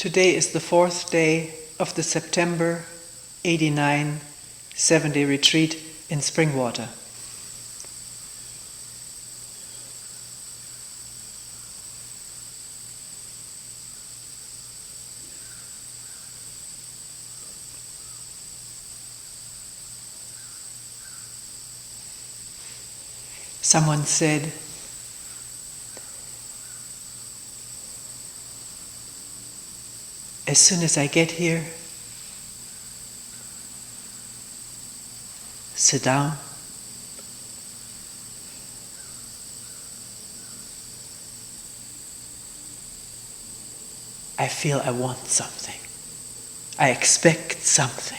Today is the 4th day of the September 89 7-day retreat in Springwater. Someone said, as soon as I get here, sit down, I feel I want something. I expect something.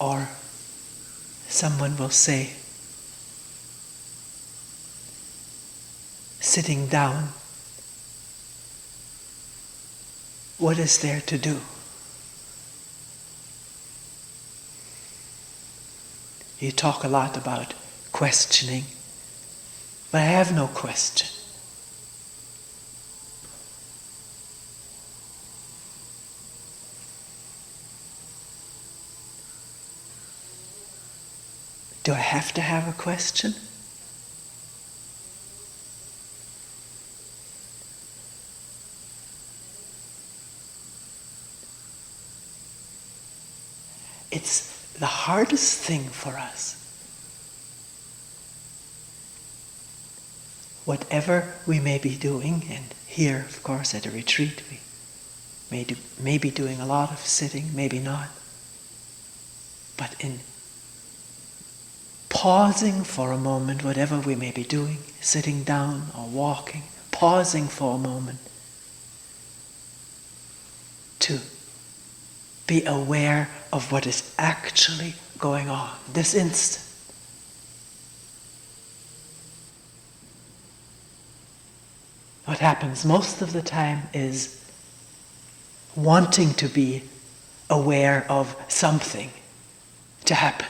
Or someone will say, sitting down, what is there to do? You talk a lot about questioning, but I have no question. Do I have to have a question? It's the hardest thing for us. Whatever we may be doing, and here, of course, at a retreat, we may be doing a lot of sitting, maybe not. But in pausing for a moment, whatever we may be doing, sitting down or walking, pausing for a moment to be aware of what is actually going on this instant. What happens most of the time is wanting to be aware of something to happen.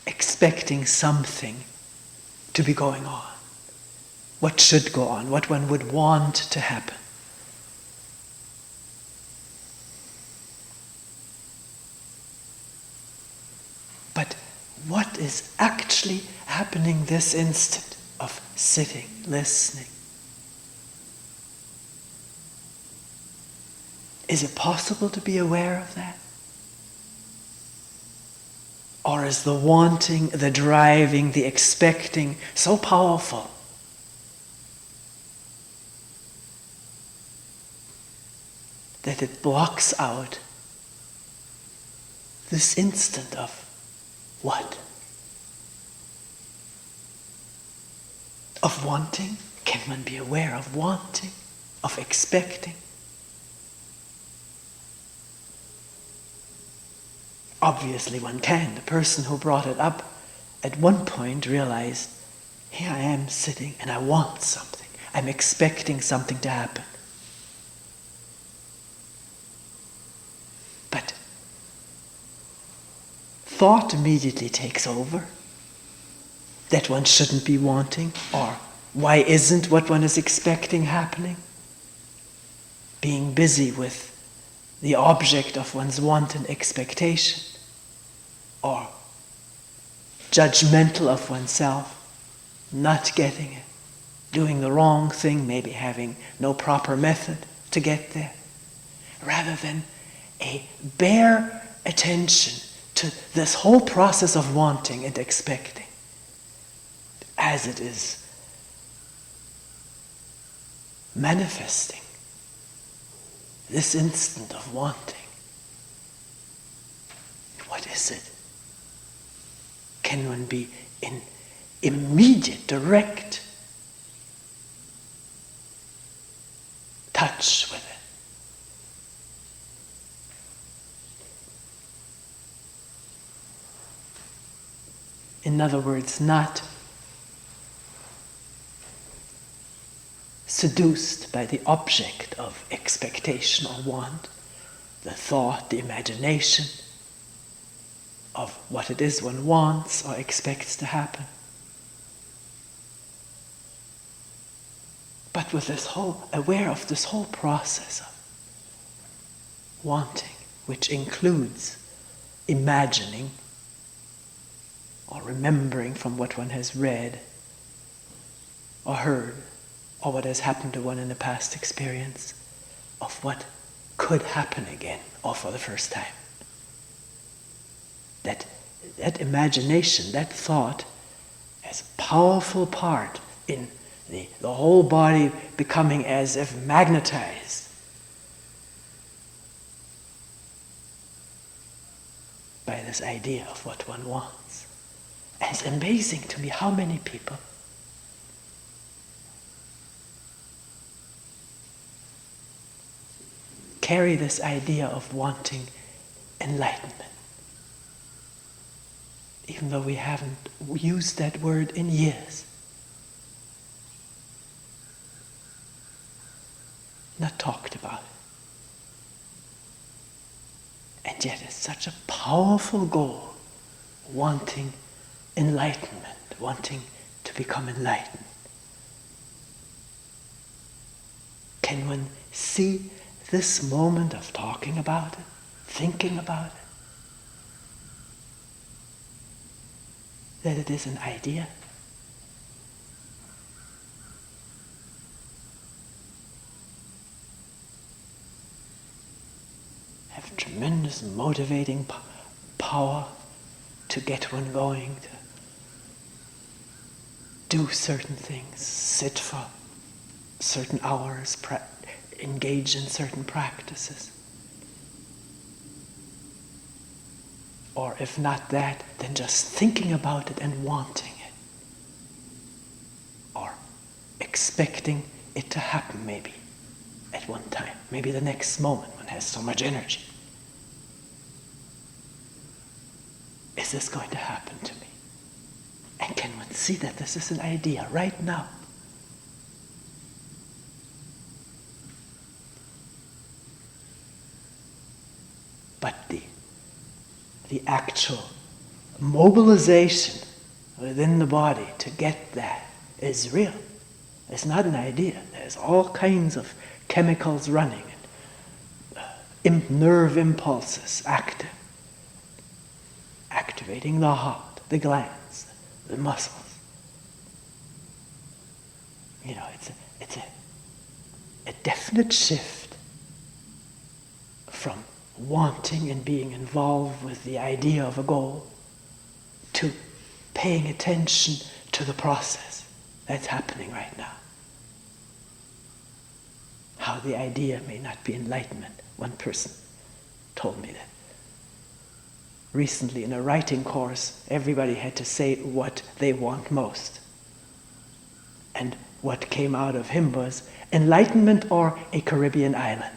Expecting something to be going on. What should go on, what one would want to happen. But what is actually happening this instant of sitting, listening? Is it possible to be aware of that? Or is the wanting, the driving, the expecting so powerful that it blocks out this instant of what? Of wanting? Can one be aware of wanting, of expecting? Obviously one can. The person who brought it up at one point realized, here I am sitting and I want something. I'm expecting something to happen. But thought immediately takes over that one shouldn't be wanting, or why isn't what one is expecting happening? Being busy with the object of one's want and expectation, or judgmental of oneself, not getting it, doing the wrong thing, maybe having no proper method to get there, rather than a bare attention to this whole process of wanting and expecting as it is manifesting this instant of wanting. What is it? Can one be in immediate, direct touch with it? In other words, not seduced by the object of expectation or want, the thought, the imagination of what it is one wants or expects to happen. But with this aware of this whole process of wanting, which includes imagining or remembering from what one has read or heard or what has happened to one in the past experience of what could happen again or for the first time. That imagination, that thought, has a powerful part in the whole body becoming as if magnetized by this idea of what one wants. And it's amazing to me how many people carry this idea of wanting enlightenment, even though we haven't used that word in years. Not talked about it. And yet it's such a powerful goal, wanting enlightenment, wanting to become enlightened. Can one see this moment of talking about it, thinking about it, that it is an idea? Have tremendous motivating power to get one going, to do certain things, sit for certain hours, engage in certain practices. Or if not that, then just thinking about it and wanting it. Or expecting it to happen maybe at one time. Maybe the next moment one has so much energy. Is this going to happen to me? And can one see that this is an idea right now? But the actual mobilization within the body to get that is real. It's not an idea. There's all kinds of chemicals running, and nerve impulses active, activating the heart, the glands, the muscles. You know, it's a definite shift from wanting and being involved with the idea of a goal to paying attention to the process that's happening right now. How the idea may not be enlightenment. One person told me that recently in a writing course, everybody had to say what they want most. And what came out of him was enlightenment or a Caribbean island.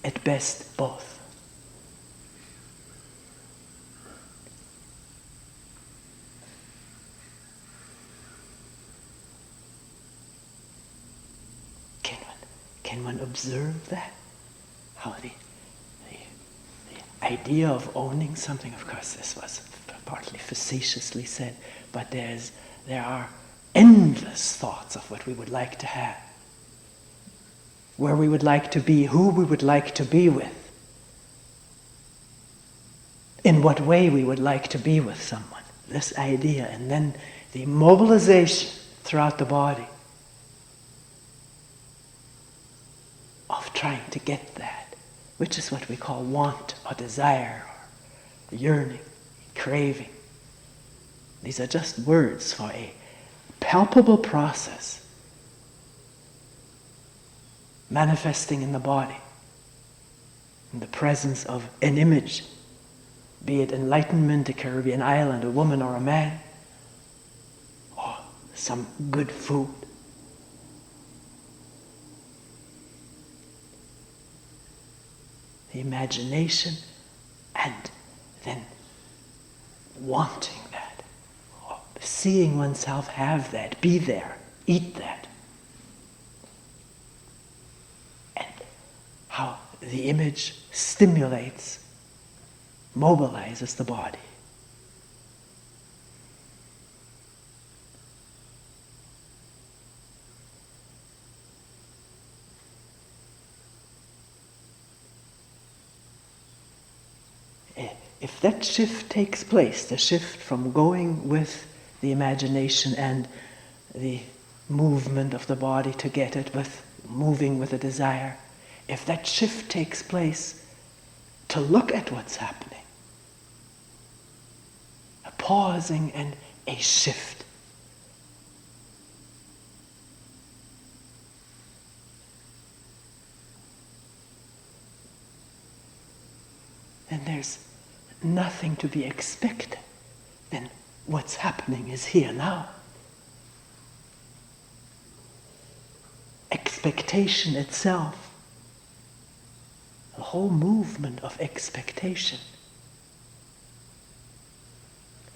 At best, both. Can one observe that? How the idea of owning something, of course this was partly facetiously said, but there are endless thoughts of what we would like to have, where we would like to be, who we would like to be with, in what way we would like to be with someone. This idea, and then the mobilization throughout the body of trying to get that, which is what we call want or desire or yearning, craving. These are just words for a palpable process manifesting in the body, in the presence of an image, be it enlightenment, a Caribbean island, a woman or a man, or some good food. The imagination and then wanting that, or seeing oneself have that, be there, eat that. And how the image stimulates, mobilizes the body. If that shift takes place, the shift from going with the imagination and the movement of the body to get it, with moving with a desire, if that shift takes place, to look at what's happening, a pausing and a shift, then there's nothing to be expected. Then what's happening is here now. Expectation itself, the whole movement of expectation,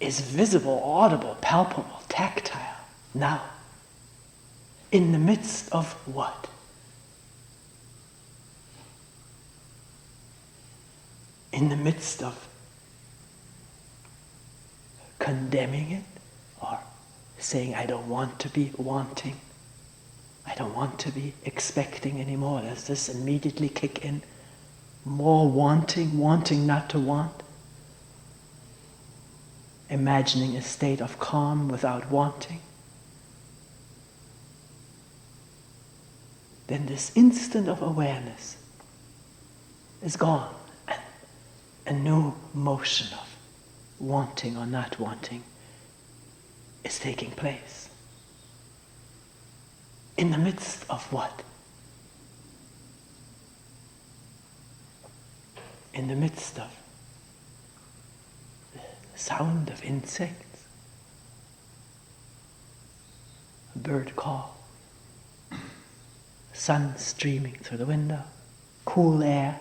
is visible, audible, palpable, tactile now. In the midst of what? In the midst of condemning it, or saying, I don't want to be wanting, I don't want to be expecting anymore. Does this immediately kick in? More wanting not to want? Imagining a state of calm without wanting? Then this instant of awareness is gone, and a new motion of wanting or not wanting is taking place. In the midst of what? In the midst of the sound of insects, a bird call, sun streaming through the window, cool air,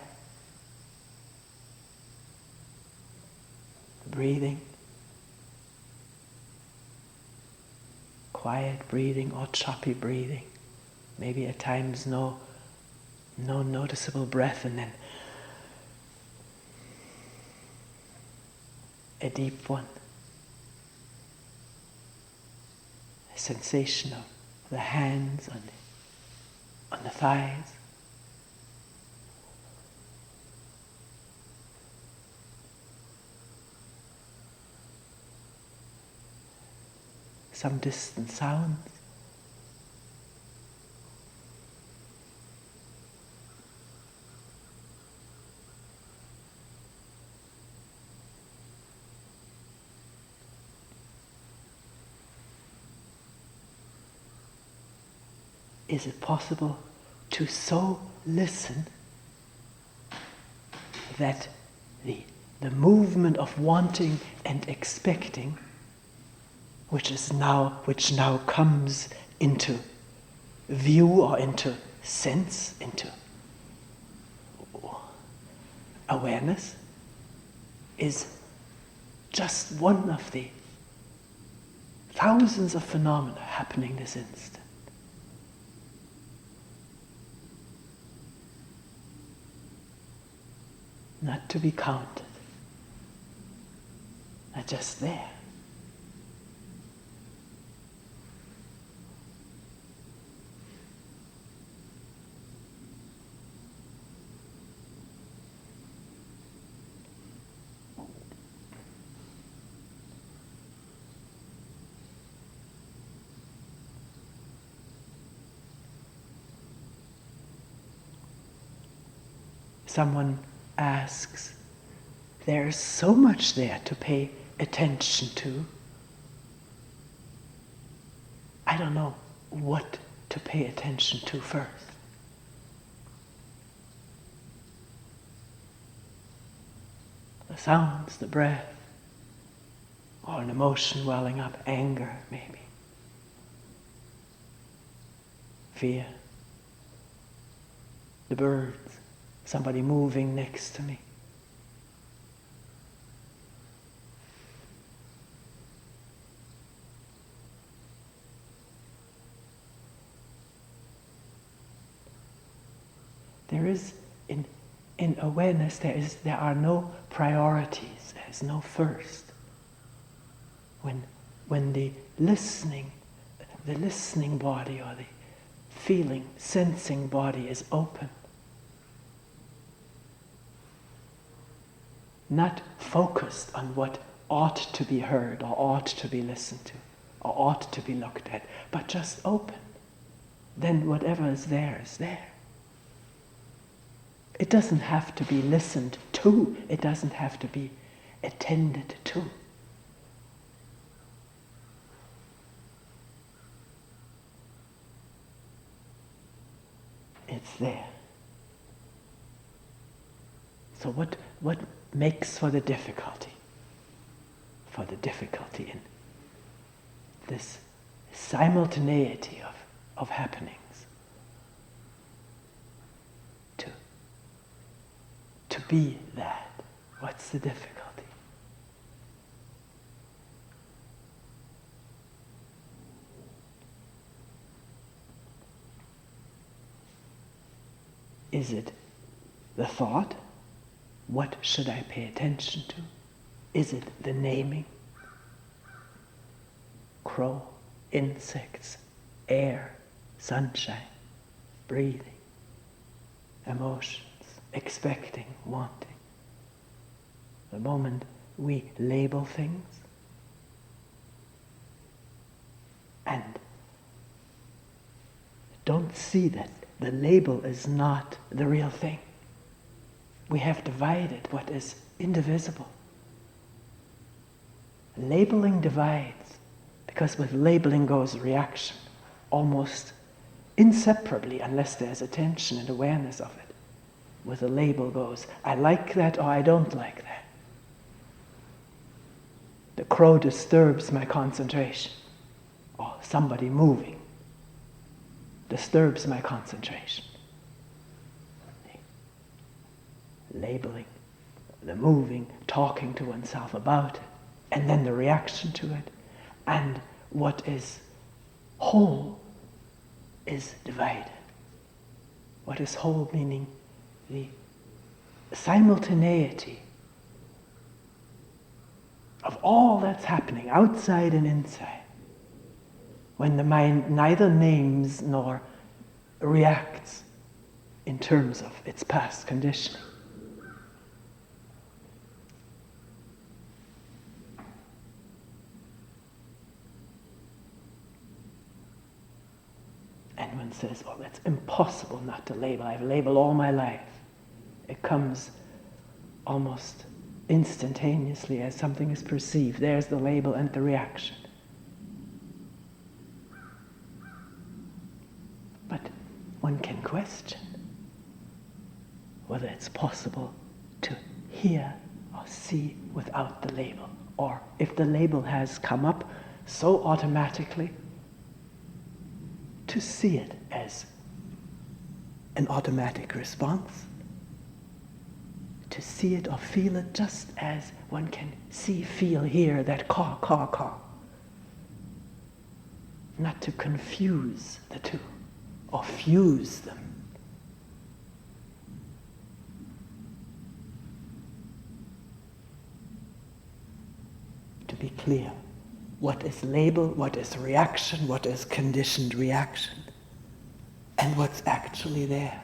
breathing, quiet breathing or choppy breathing, maybe at times no noticeable breath, and then a deep one, a sensation of the hands on the thighs, some distant sounds. Is it possible to so listen that the movement of wanting and expecting, which now comes into view or into sense, into awareness, is just one of the thousands of phenomena happening this instant? Not to be counted, not just there. Someone asks, there's so much there to pay attention to. I don't know what to pay attention to first. The sounds, the breath, or an emotion welling up, anger maybe, fear, the birds, somebody moving next to me. There is, in awareness, there are no priorities. There is no first. When the listening body or the feeling, sensing body is open, not focused on what ought to be heard or ought to be listened to or ought to be looked at, but just open, then whatever is there is there. It doesn't have to be listened to. It doesn't have to be attended to. It's there. So what makes for the difficulty? For the difficulty in this simultaneity of happenings. To be that. What's the difficulty? Is it the thought? What should I pay attention to? Is it the naming? Crow, insects, air, sunshine, breathing, emotions, expecting, wanting. The moment we label things and don't see that the label is not the real thing. We have divided what is indivisible. Labeling divides, because with labeling goes reaction, almost inseparably, unless there's attention and awareness of it. With a label goes, I like that or I don't like that. The crow disturbs my concentration, or somebody moving disturbs my concentration. Labeling, the moving, talking to oneself about it, and then the reaction to it, and what is whole is divided. What is whole meaning the simultaneity of all that's happening outside and inside, when the mind neither names nor reacts in terms of its past conditioning. And one says, oh, that's impossible not to label. I've labeled all my life. It comes almost instantaneously as something is perceived. There's the label and the reaction. But one can question whether it's possible to hear or see without the label, or if the label has come up so automatically, to see it as an automatic response, to see it or feel it just as one can see, feel, hear that caw, caw, caw. Not to confuse the two or fuse them. To be clear. What is label, what is reaction, what is conditioned reaction, and what's actually there.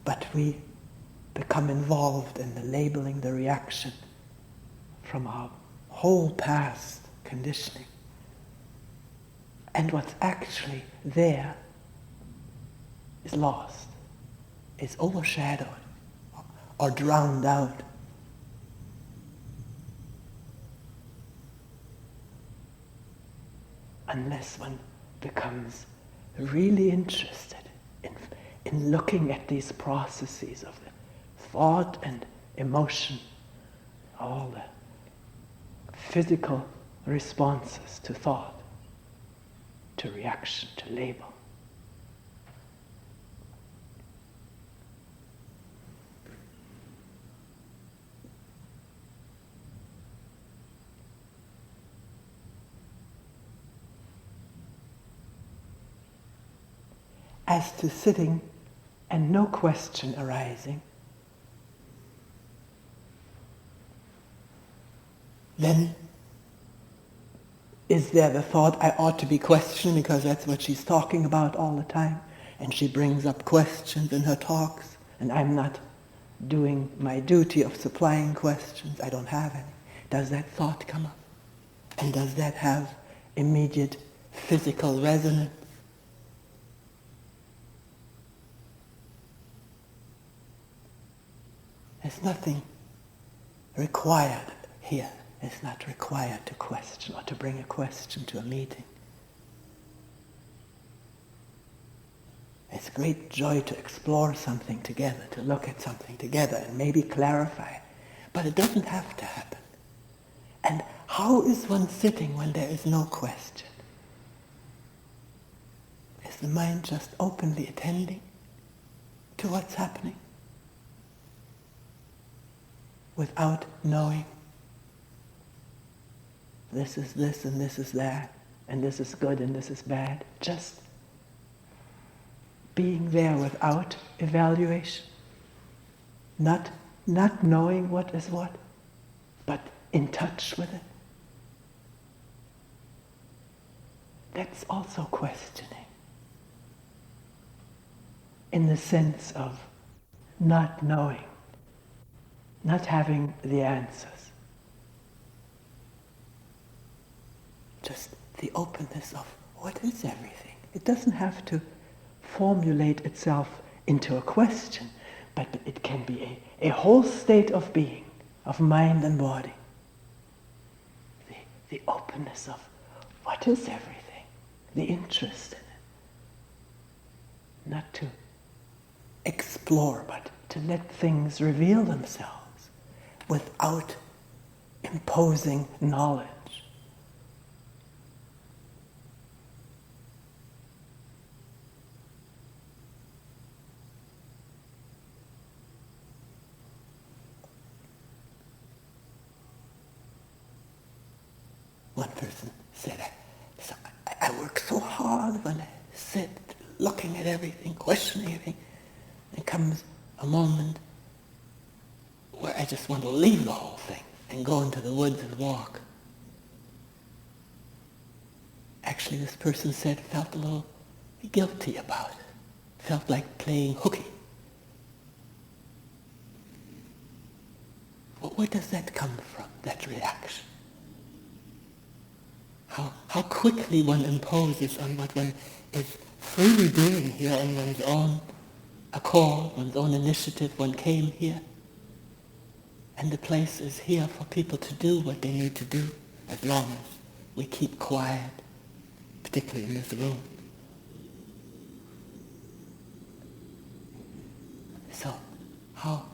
But we become involved in the labeling, the reaction from our whole past conditioning. And what's actually there is lost, is overshadowed, or drowned out. Unless one becomes really interested in looking at these processes of the thought and emotion, all the physical responses to thought, to reaction, to label. as to sitting and no question arising, then is there the thought, I ought to be questioning because that's what she's talking about all the time, and she brings up questions in her talks, and I'm not doing my duty of supplying questions, I don't have any. Does that thought come up? And does that have immediate physical resonance? There's nothing required here. It's not required to question or to bring a question to a meeting. It's great joy to explore something together, to look at something together and maybe clarify. But it doesn't have to happen. And how is one sitting when there is no question? Is the mind just openly attending to what's happening without knowing this is this and this is that, and this is good and this is bad? Just being there without evaluation, not knowing what is what, but in touch with it. That's also questioning, in the sense of not knowing, not having the answers. Just the openness of what is everything. It doesn't have to formulate itself into a question, but it can be a whole state of being, of mind and body. The openness of what is everything, the interest in it. Not to explore, but to let things reveal themselves without imposing knowledge. One person said, I work so hard when I sit looking at everything, questioning everything. There comes a moment where I just want to leave the whole thing and go into the woods and walk. Actually, this person said, felt a little guilty about it. Felt like playing hooky. Well, where does that come from, that reaction? How quickly one imposes on what one is freely doing here on one's own accord, one's own initiative. One came here, and the place is here for people to do what they need to do, as long as we keep quiet, particularly in this room. So, how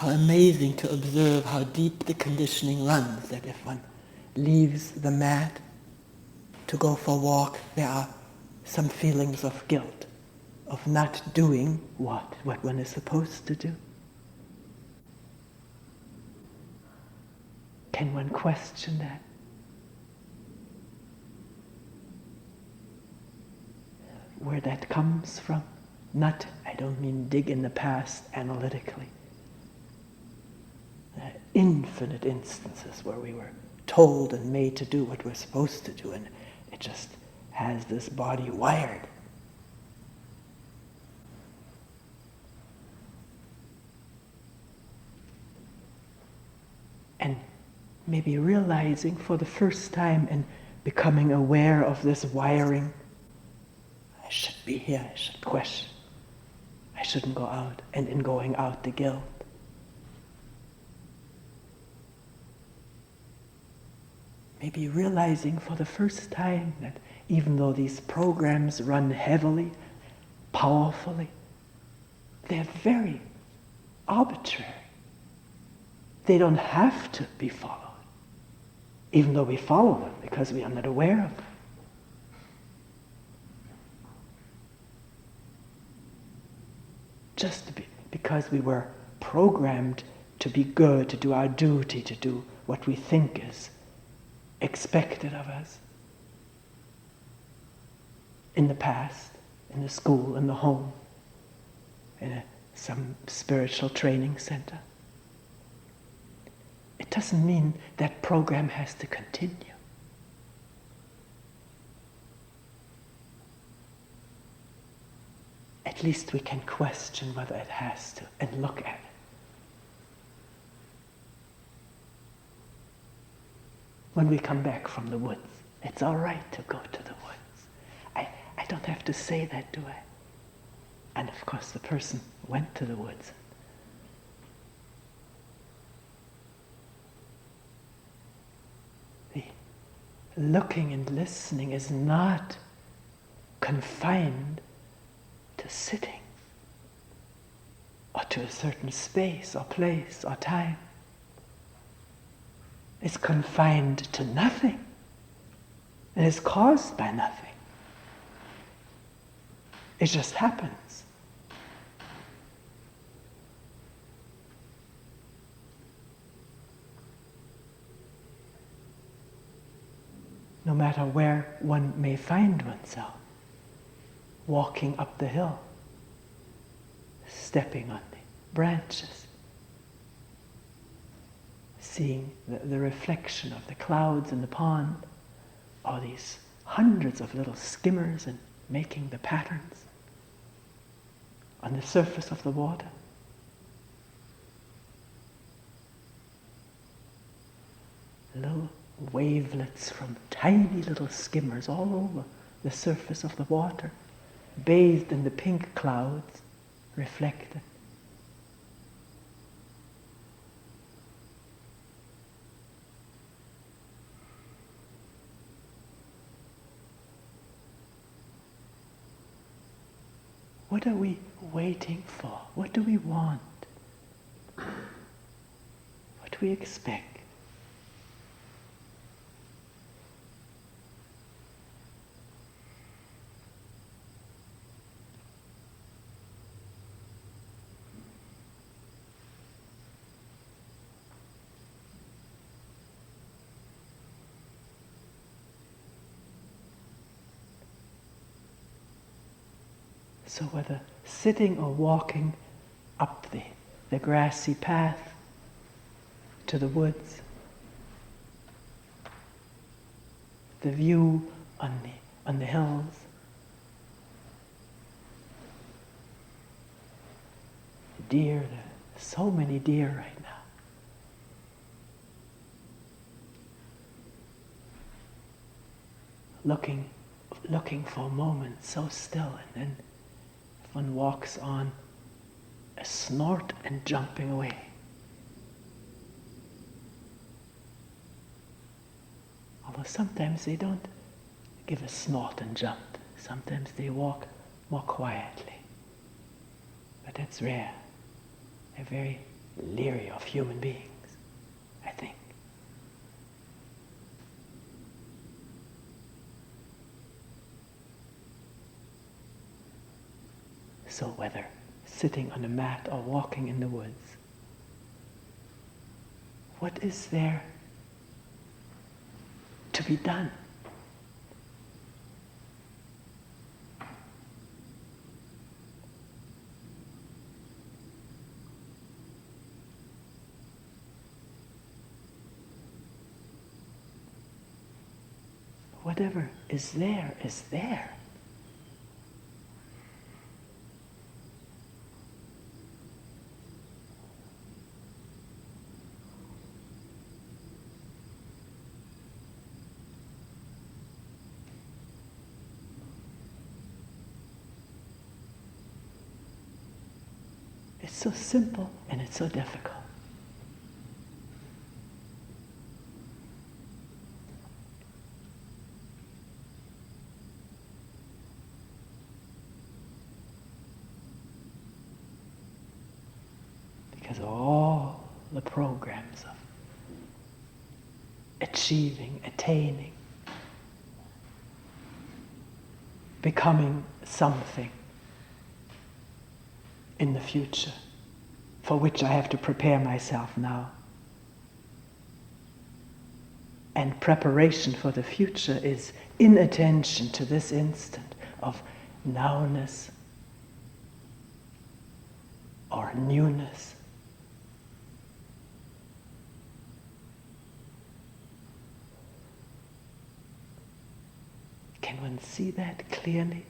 amazing to observe how deep the conditioning runs, that if one leaves the mat to go for a walk, there are some feelings of guilt, of not doing what one is supposed to do. Can one question that? Where that comes from? Not, I don't mean dig in the past analytically. Infinite instances where we were told and made to do what we're supposed to do, and it just has this body wired. And maybe realizing for the first time and becoming aware of this wiring, I should be here, I should question, I shouldn't go out, and in going out the guilt. Maybe realizing for the first time that even though these programs run heavily, powerfully, they're very arbitrary. They don't have to be followed, even though we follow them because we are not aware of them. Just because we were programmed to be good, to do our duty, to do what we think is expected of us in the past, in the school, in the home, in some spiritual training center. It doesn't mean that program has to continue. At least we can question whether it has to and look at it. When we come back from the woods, it's all right to go to the woods. I don't have to say that, do I? And of course the person went to the woods. The looking and listening is not confined to sitting or to a certain space or place or time. It's confined to nothing. It is caused by nothing. It just happens. No matter where one may find oneself, walking up the hill, stepping on the branches, seeing the reflection of the clouds in the pond, or these hundreds of little skimmers and making the patterns on the surface of the water. Little wavelets from tiny little skimmers all over the surface of the water, bathed in the pink clouds, reflected. What are we waiting for? What do we want? What do we expect? So whether sitting or walking up the grassy path to the woods, the view on the hills, the deer, there are so many deer right now. Looking for a moment so still, and then one walks on, a snort and jumping away. Although sometimes they don't give a snort and jump. Sometimes they walk more quietly. But that's rare. They're very leery of human beings, I think. So whether sitting on a mat or walking in the woods, what is there to be done? Whatever is there is there. It's so simple and it's so difficult. Because all the programs of achieving, attaining, becoming something in the future, for which I have to prepare myself now. And preparation for the future is inattention to this instant of nowness or newness. Can one see that clearly?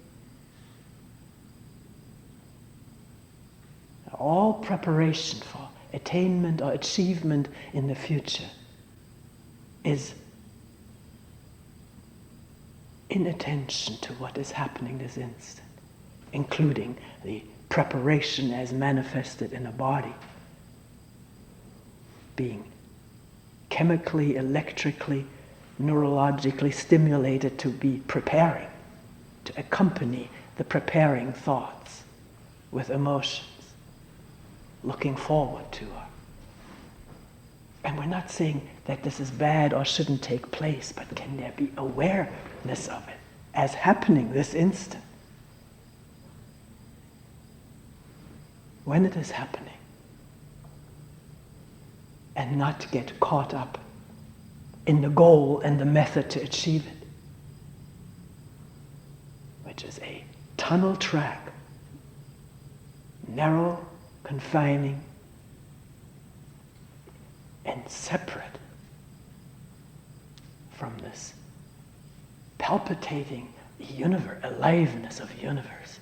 All preparation for attainment or achievement in the future is inattention to what is happening this instant, including the preparation as manifested in a body, being chemically, electrically, neurologically stimulated to be preparing, to accompany the preparing thoughts with emotions, looking forward to her. And we're not saying that this is bad or shouldn't take place, but can there be awareness of it as happening this instant? When it is happening, and not get caught up in the goal and the method to achieve it, which is a tunnel track, narrow, confining, and separate from this palpitating universe, aliveness of universe.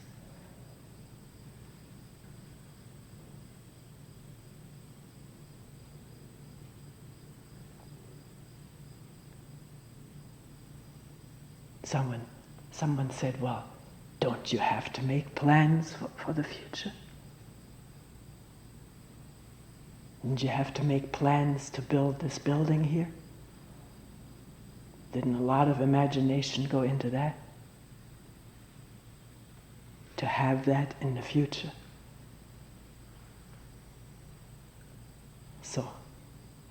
Someone said, well, don't you have to make plans for the future? Didn't you have to make plans to build this building here? Didn't a lot of imagination go into that? To have that in the future? So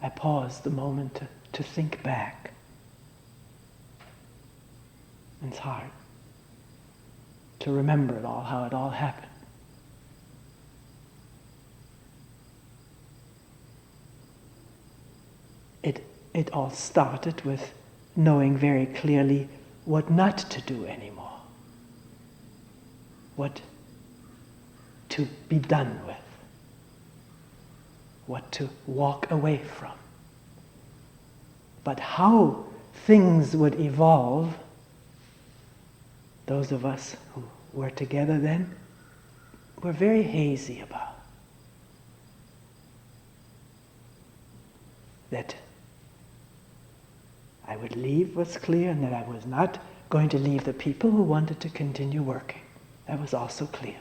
I paused a moment to think back. It's hard to remember it all, how it all happened. It all started with knowing very clearly what not to do anymore, what to be done with, what to walk away from. But how things would evolve, those of us who were together then were very hazy about. That I would leave was clear, and that I was not going to leave the people who wanted to continue working. That was also clear.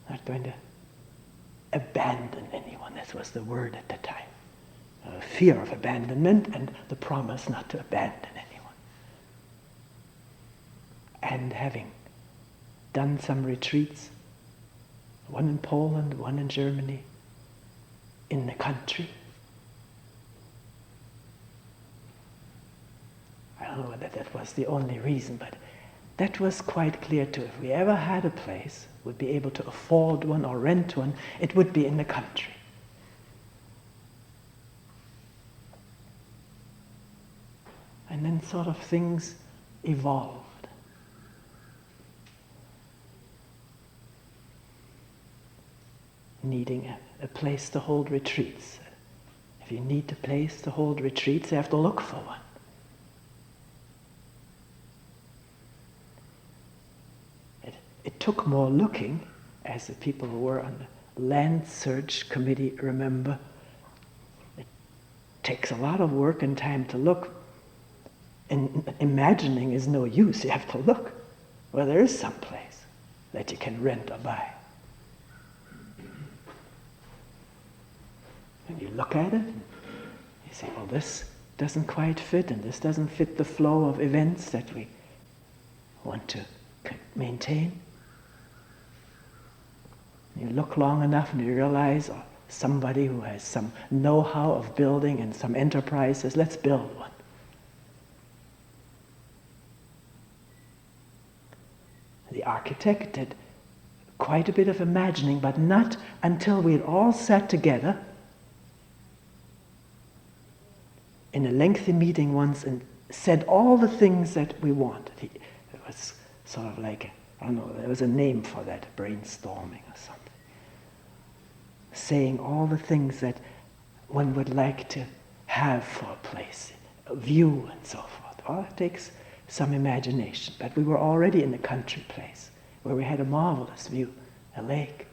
Not going to abandon anyone. That was the word at the time. Fear of abandonment and the promise not to abandon anyone. And having done some retreats, one in Poland, one in Germany, in the country. I don't know whether that was the only reason, but that was quite clear too. If we ever had a place, would be able to afford one or rent one, it would be in the country. And then sort of things evolved. Needing a place to hold retreats. If you need a place to hold retreats, you have to look for one. It took more looking, as the people who were on the land search committee remember. It takes a lot of work and time to look. And imagining is no use. You have to look. Well, there is some place that you can rent or buy. And you look at it, and you say, well, this doesn't quite fit, and this doesn't fit the flow of events that we want to maintain. You look long enough and you realize somebody who has some know-how of building and some enterprise says, let's build one. The architect did quite a bit of imagining, but not until we had all sat together in a lengthy meeting once in said all the things that we wanted. It was sort of like, I don't know, there was a name for that, brainstorming or something. Saying all the things that one would like to have for a place, a view and so forth. Well, it takes some imagination. But we were already in a country place where we had a marvelous view, a lake.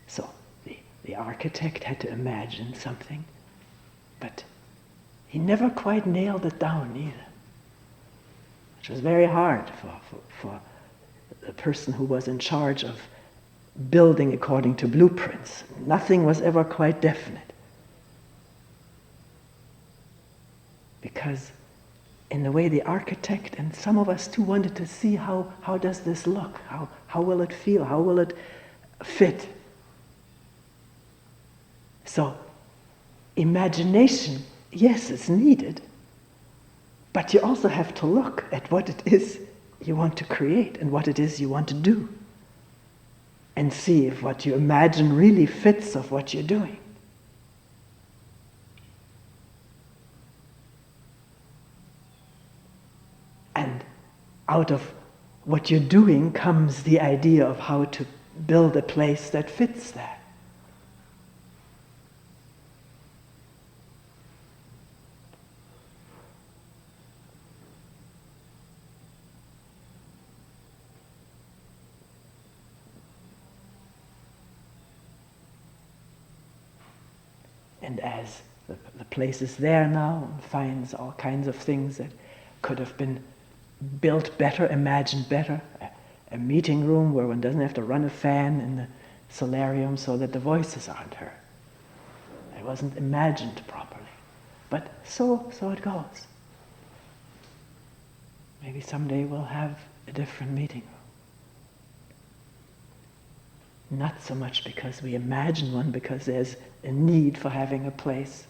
So the architect had to imagine something, but he never quite nailed it down either, which was very hard for the person who was in charge of building according to blueprints. Nothing was ever quite definite. Because in the way the architect and some of us too wanted to see how does this look? How will it feel? How will it fit? So imagination, yes, is needed, but you also have to look at what it is you want to create and what it is you want to do, and see if what you imagine really fits of what you're doing. And out of what you're doing comes the idea of how to build a place that fits that. And as the place is there now and finds all kinds of things that could have been built better, imagined better, a meeting room where one doesn't have to run a fan in the solarium so that the voices aren't heard. It wasn't imagined properly. But so it goes. Maybe someday we'll have a different meeting room. Not so much because we imagine one, because there's a need for having a place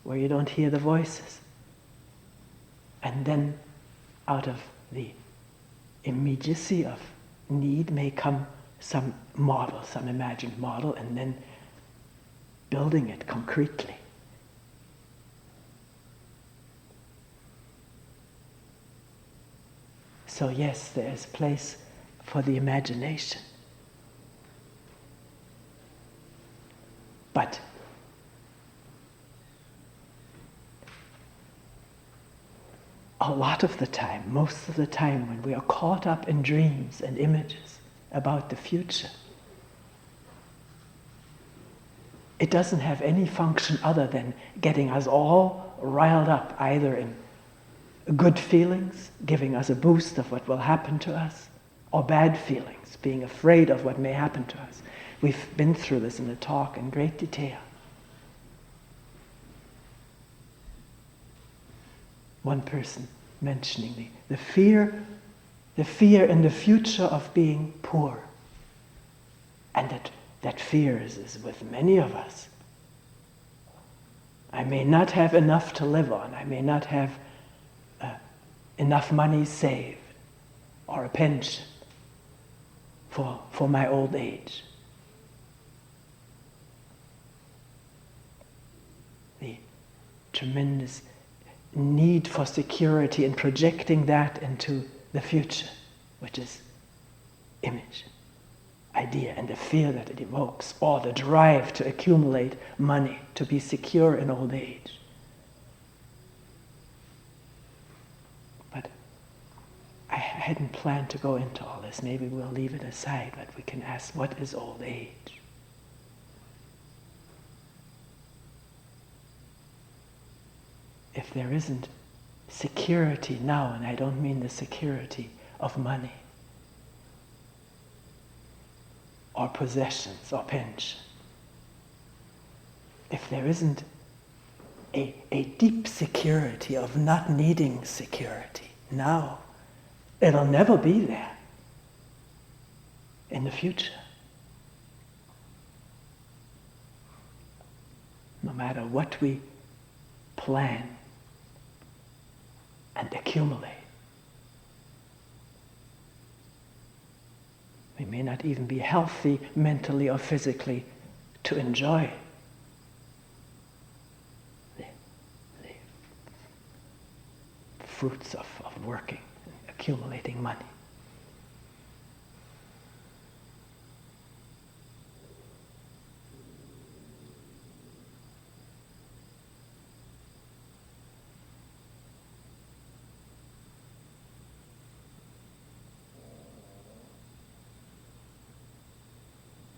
where you don't hear the voices. And then out of the immediacy of need may come some model, some imagined model, and then building it concretely. So yes, there is place for the imagination. But a lot of the time, most of the time, when we are caught up in dreams and images about the future, it doesn't have any function other than getting us all riled up, either in good feelings, giving us a boost of what will happen to us, or bad feelings, being afraid of what may happen to us. We've been through this in the talk in great detail. One person mentioning the fear in the future of being poor. And that fear is with many of us. I may not have enough to live on. I may not have enough money saved or a pension for my old age. The tremendous need for security and projecting that into the future, which is image, idea, and the fear that it evokes, or the drive to accumulate money to be secure in old age. But I hadn't planned to go into all this. Maybe we'll leave it aside, but we can ask, what is old age? If there isn't security now, and I don't mean the security of money or possessions or pension, if there isn't a deep security of not needing security now, it'll never be there in the future. No matter what we plan and accumulate. We may not even be healthy mentally or physically to enjoy fruits of working, accumulating money.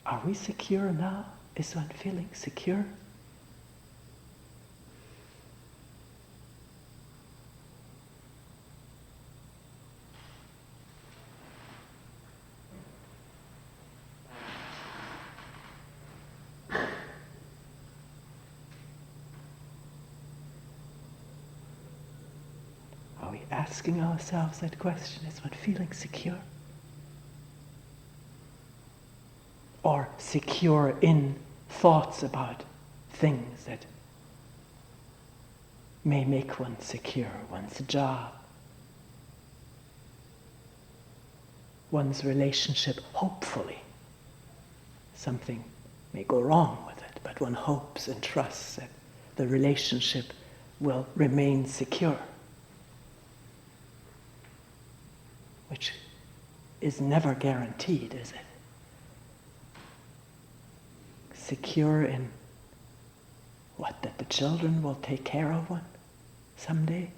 Are we secure now? Is one feeling secure? Are we asking ourselves that question? Is one feeling secure? Or secure in thoughts about things that may make one secure, one's job, one's relationship, hopefully. Something may go wrong with it, but one hopes and trusts that the relationship will remain secure, which is never guaranteed, is it? Secure in what? That the children will take care of one someday?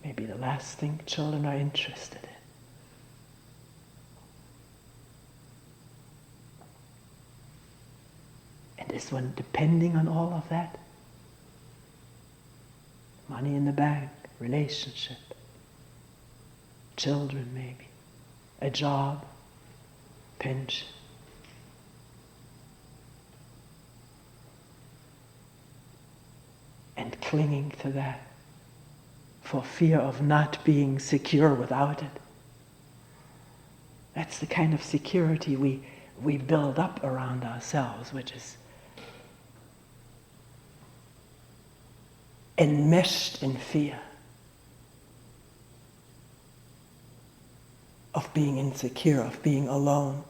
Maybe the last thing children are interested in. And is one depending on all of that? Money in the bank, relationship, children maybe, a job, pension. And clinging to that for fear of not being secure without it. That's the kind of security we build up around ourselves, which is enmeshed in fear of being insecure, of being alone.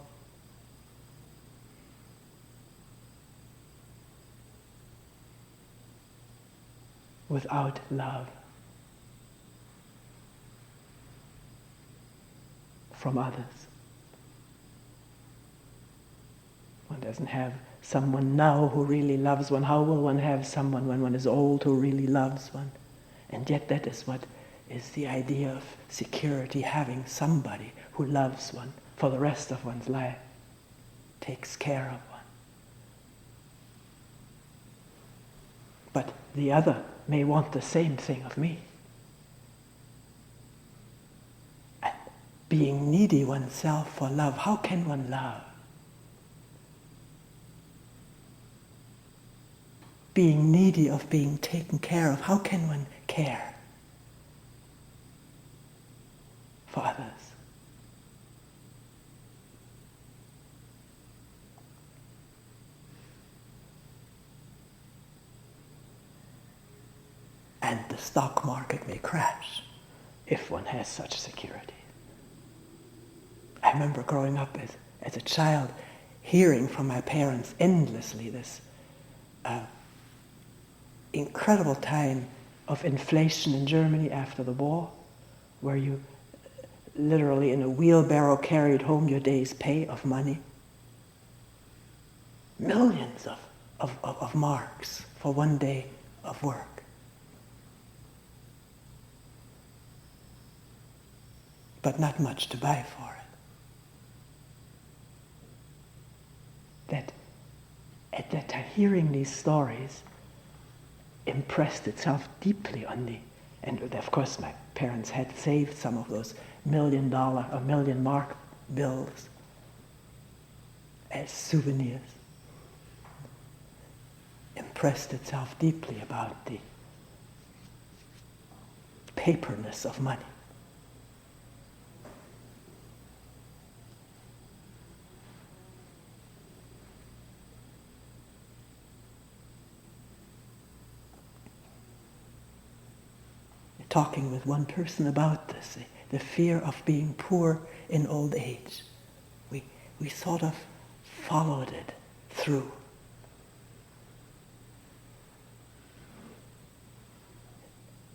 Without love from others. One doesn't have someone now who really loves one. How will one have someone when one is old who really loves one? And yet that is what is the idea of security, having somebody who loves one for the rest of one's life, takes care of one. But the other may want the same thing of me. And being needy oneself for love, how can one love? Being needy of being taken care of, how can one care for others? And the stock market may crash if one has such security. I remember growing up as a child, hearing from my parents endlessly this incredible time of inflation in Germany after the war, where you literally in a wheelbarrow carried home your day's pay of money. Millions of marks for one day of work. But not much to buy for it. That at that time, hearing these stories impressed itself deeply on me. And of course my parents had saved some of those $1 million or million mark bills as souvenirs. Impressed itself deeply about the paperness of money. Talking with one person about this, the fear of being poor in old age. We sort of followed it through.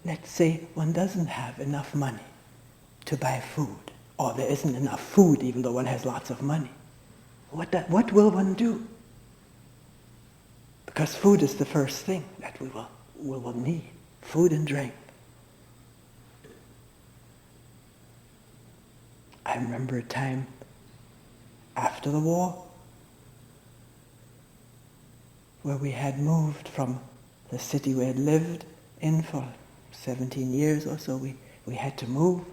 let's say one doesn't have enough money to buy food, or there isn't enough food even though one has lots of money. What will one do? Because food is the first thing that we will need, food and drink. I remember a time after the war where we had moved from the city we had lived in for 17 years or so. We had to move.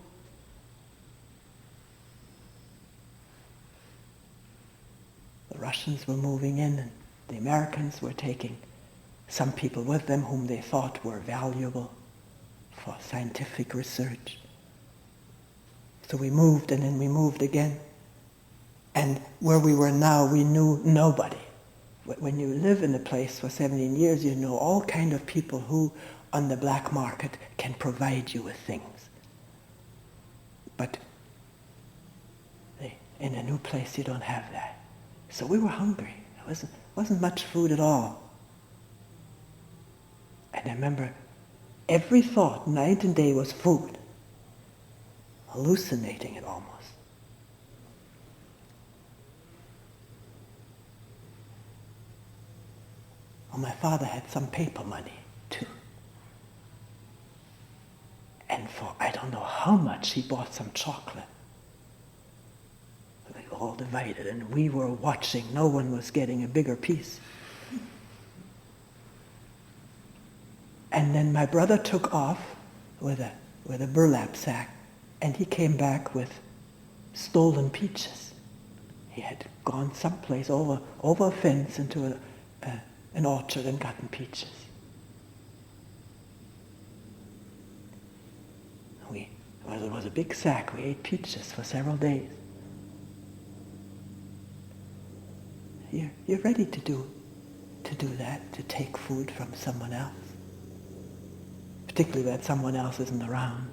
The Russians were moving in, and the Americans were taking some people with them whom they thought were valuable for scientific research. So we moved, and then we moved again. And where we were now, we knew nobody. When you live in a place for 17 years, you know all kind of people who, on the black market, can provide you with things. But in a new place, you don't have that. So we were hungry. There wasn't much food at all. And I remember every thought, night and day, was food. Hallucinating it almost. Well, my father had some paper money too. And for I don't know how much he bought some chocolate. They all divided, and we were watching. No one was getting a bigger piece. And then my brother took off with a burlap sack, and he came back with stolen peaches. He had gone someplace over a fence into an orchard and gotten peaches. It was a big sack. We ate peaches for several days. You're ready to do that, to take food from someone else, particularly that someone else isn't around.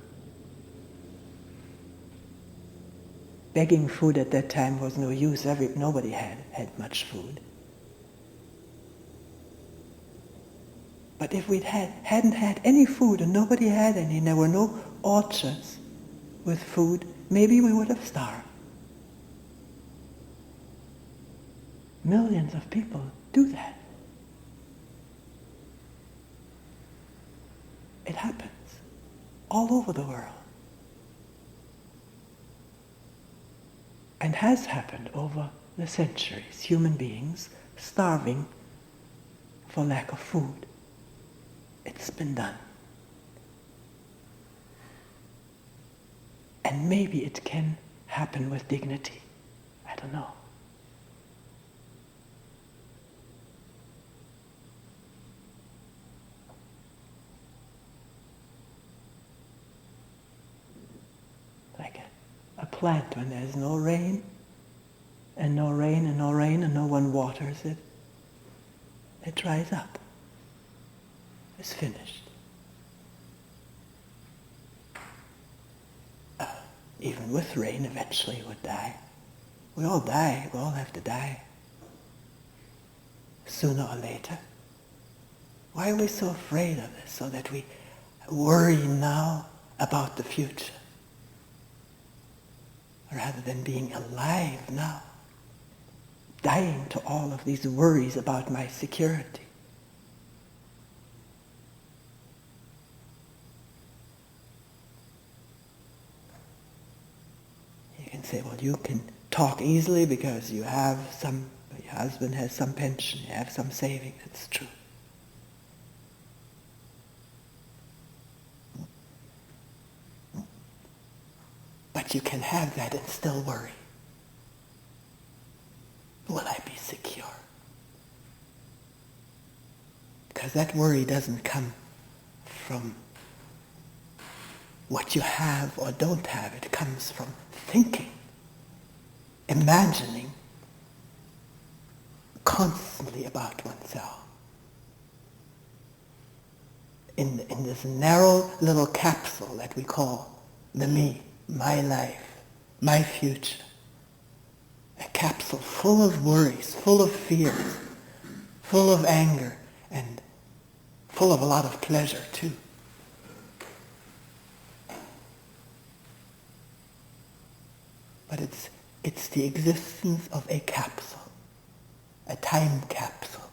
Begging food at that time was no use. Nobody had much food. But if we hadn't had any food and nobody had any, and there were no orchards with food, maybe we would have starved. Millions of people do that. It happens all over the world. And has happened over the centuries. Human beings starving for lack of food. It's been done. And maybe it can happen with dignity. I don't know. Like a plant when there's no rain, and no rain, and no rain, and no one waters it, it dries up. It's finished. Even with rain, eventually it would die. We all die. We all have to die. Sooner or later. Why are we so afraid of this? So that we worry now about the future, rather than being alive now, dying to all of these worries about my security. You can say, well, you can talk easily because your husband has some pension, you have some saving. That's true. But you can have that and still worry. Will I be secure? Because that worry doesn't come from what you have or don't have. It comes from thinking, imagining constantly about oneself. In this narrow little capsule that we call the me, my life, my future. A capsule full of worries, full of fears, full of anger, and full of a lot of pleasure too. but it's the existence of a capsule, a time capsule.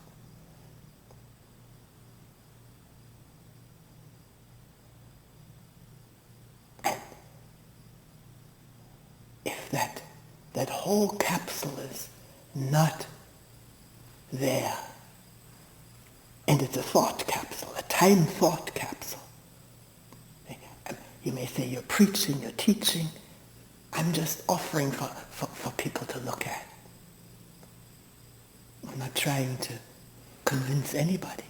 And if that whole capsule is not there, and it's a thought capsule, a time thought capsule. You may say you're preaching, you're teaching. I'm just offering for people to look at. I'm not trying to convince anybody.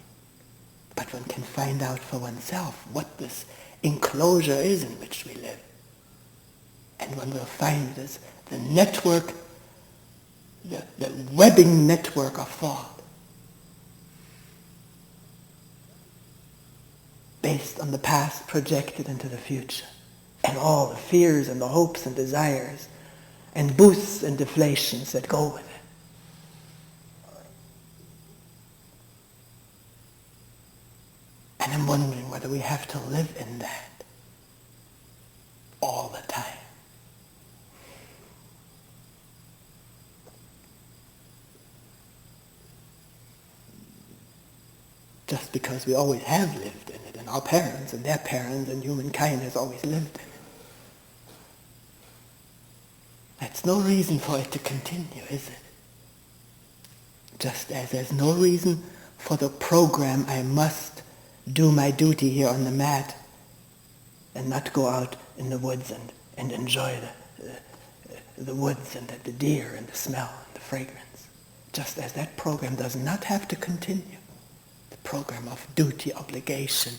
But one can find out for oneself what this enclosure is in which we live. And one will find this, the network, the webbing network of thought, based on the past projected into the future, and all the fears and the hopes and desires and boosts and deflations that go with it. And I'm wondering whether we have to live in that all the time. Just because we always have lived in it, and our parents and their parents and humankind has always lived in it. That's no reason for it to continue, is it? Just as there's no reason for the program, I must do my duty here on the mat and not go out in the woods and enjoy the woods and the deer and the smell and the fragrance. Just as that program does not have to continue. The program of duty, obligation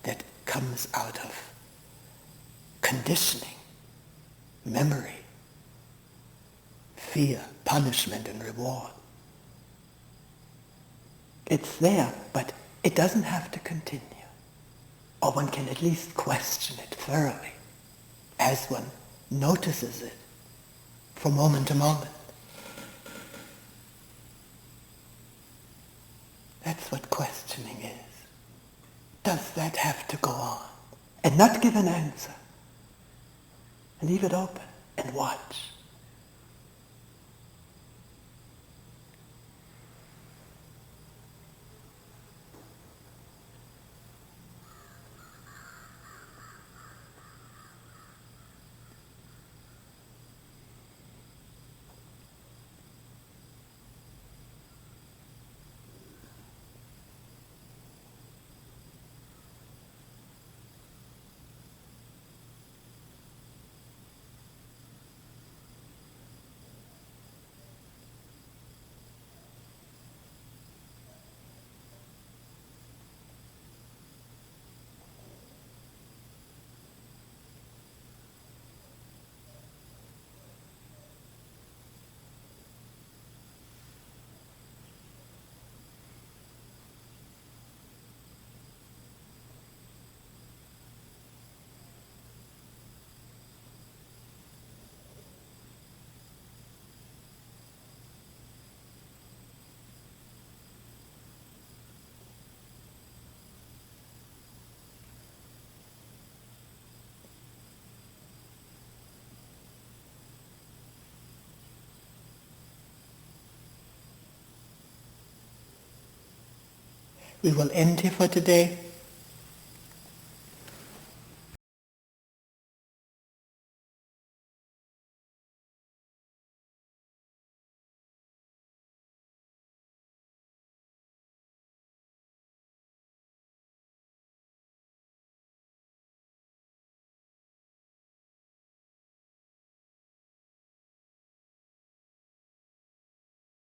that comes out of conditioning, memory, fear, punishment, and reward. It's there, but it doesn't have to continue. Or one can at least question it thoroughly as one notices it from moment to moment. That's what questioning is. Does that have to go on? And not give an answer. Leave it open and watch. We will end here for today.